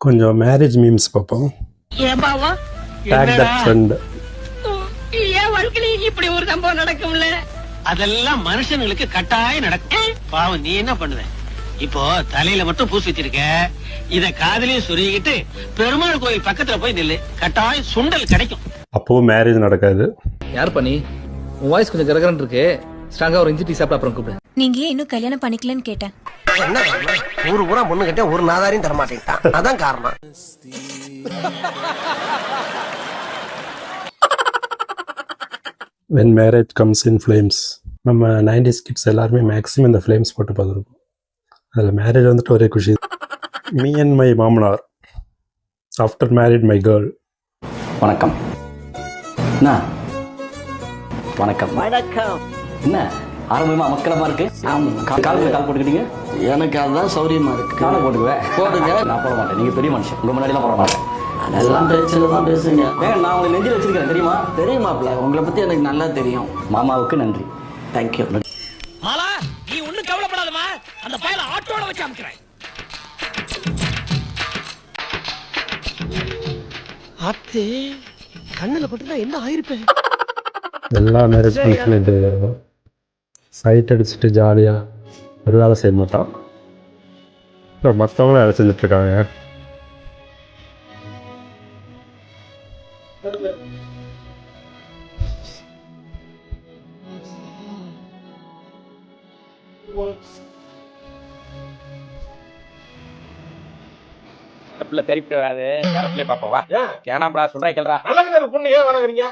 கொஞ்சம் marriage memes பார்ப்போம். Tag that friend. ஏன் வாழ்க்கையில இப்படி ஒரு சம்பவம் நடக்கும்ல? அதெல்லாம் மனுஷங்களுக்கு கட்டாயம் நடக்கும். பாவம் நீ என்ன பண்ணுவ? இப்போ தலையில மட்டும் பூசி வச்சிருக்க, இத காதலையும் சொருகிட்டு பெருமாள் கோயில் பக்கத்துல போய் நில்லு, கட்டாயம் சுண்டல் கிடைக்கும். அப்போ மேரேஜ் நடக்காது. யார் பண்ணி? உன் வாய்ஸ் கொஞ்சம் கரகரன்னு இருக்கு. ஸ்ட்ராங்கா ஒரு இஞ்சி டீ சாப்பிட்டு அப்புறம் கூப்பிடு. நீங்க ஏன் இன்னும் கல்யாணம் பண்ணிக்கலன்னு கேட்டேன். என்ன ஊரு ஊரா பொண்ணு கிட்ட ஒரு நாதாரையும் தர மாட்டேன்ட்டான். அதான் காரணம். When marriage comes in flames. நம்ம 90s கிட்ஸ் எல்லாருமே மேக்ஸிமம் இந்த ஃப்ளேம்ஸ் போட்டு பார்த்துருக்கோம். அதில் மேரேஜ் வந்துட்டு ஒரே குஷி. மீ அண்ட் மை மாமனார் ஆஃப்டர் மேரிட் மை கேர்ள். வணக்கம். என்ன வணக்கம் வணக்கம். என்ன ஆரம்பமா மக்களமா இருக்கு. கால் போட்டுக்கிட்டீங்க. எனக்கு அதுதான் சௌரியமா இருக்கு. காலை போட்டுக்குவேன். போடுங்க. நான் போட மாட்டேன். நீங்க பெரிய மனுஷன். உங்க முன்னாடிலாம் போட மாட்டேன். அதெல்லாம் பேச்சுல தான் பேசுங்க. ஏங்க நான் உங்களை நெஞ்சில் வச்சிருக்கேன் தெரியுமா? தெரியுமாப்ல, உங்களை பத்தி எனக்கு நல்லா தெரியும். மாமாவுக்கு நன்றி. தேங்க்யூ. மாலா, நீ ஒண்ணும் கவலைப்படாதமா, அந்த பயல ஆட்டோல வச்சு அமுக்குறேன். அத்தே கண்ணுல பட்டுனா என்ன ஆயிருப்பேன்? எல்லா மேரேஜ் ஃபங்க்ஷன் இது சைட் அடிச்சுட்டு ஜாலியாக ஒரு வேலை செய்ய மாட்டான். மற்றவங்களும் வேலை செஞ்சிட்ருக்காங்க.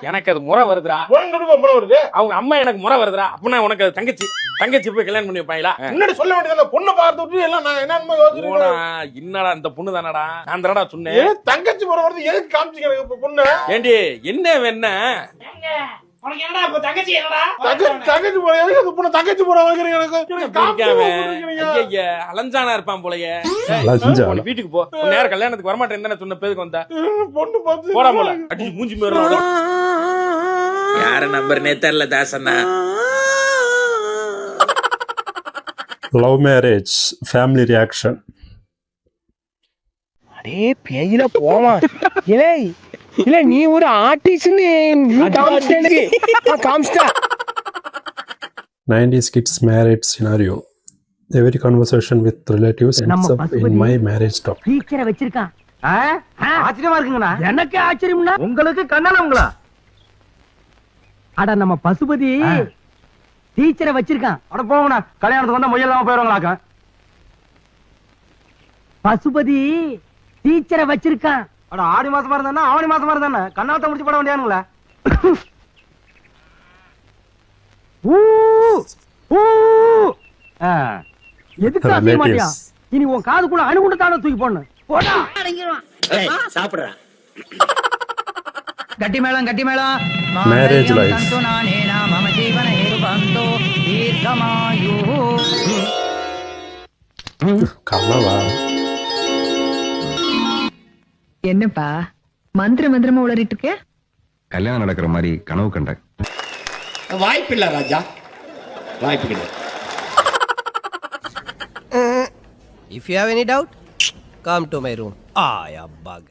எனக்கு அது முறை வருதுடா. அவங்க அம்மா எனக்கு முறை வருதுடா. அப்படின்னா உனக்கு அது தங்கச்சி போய் கல்யாணம் பண்ணி வைப்பாங்களா? முன்னாடி சொல்ல வேண்டியது பொண்ணு பார்த்துட்டு எல்லாம் நான் என்ன என்னடா இந்த பொண்ணு தானடா நான் தானடா சொன்னேன். தங்கச்சி முறை வருது எதுக்கு காமிச்சிக்கிறேன் பொண்ணு? ஏண்டி என்ன வேணா தங்கச்சி அலஞ்சானா இருப்பான் போலயே. வீட்டுக்கு போ, நேரம் கல்யாணத்துக்கு வரமாட்டேன் சொன்ன பேருக்கு வந்தா பொண்ணு போடா போல அடி மூஞ்சி மேல. யார நம்பர்னே தெரியல தாசண்ணா. Love marriage family reaction. அடே பேயில போமா. இல்ல நீ ஒரு ஆர்டிஸ்ட்னு காமிச்சிட்டா. 90s kids marriage scenario. Every conversation with relatives ends up in my marriage talk. டீச்சரை வச்சிருக்கான். ஆச்சரியமா இருக்குங்கண்ணா. எனக்கு ஆச்சரியம்னா உங்களுக்கு கண்ணாலங்களா? அட நம்ம பசுபதி டீச்சரை வச்சிருக்கான். அட போங்கண்ணா, கல்யாணத்துக்கு வந்தா முயலாம போயிருவாங்களாக்கா. பசுபதி டீச்சரை வச்சிருக்கான். அட ஆடி மாசமா இருந்தா ஆவணி மாசமா இருந்தா கண்ணாத்த முடிச்சு போட வேண்டியானுங்களா? எதுக்கு அதிக மாட்டியா? இனி உன் காதுக்குள்ள அணுகுண்டு தானே தூக்கி போடணும். போடா சாப்பிடுறா. கட்டி மேளம் கட்டி மேளம். Marriage life. கல்லவா என்னப்பா மந்திரமா உளறிட்டு இருக்க? கல்யாணம் நடக்கிற மாதிரி கனவு கண்டேன். வாய்ப்பில்லை ராஜா, வாய்ப்பு கிடையாது. If you have any doubt, come to my room. Ah, yeah, bug.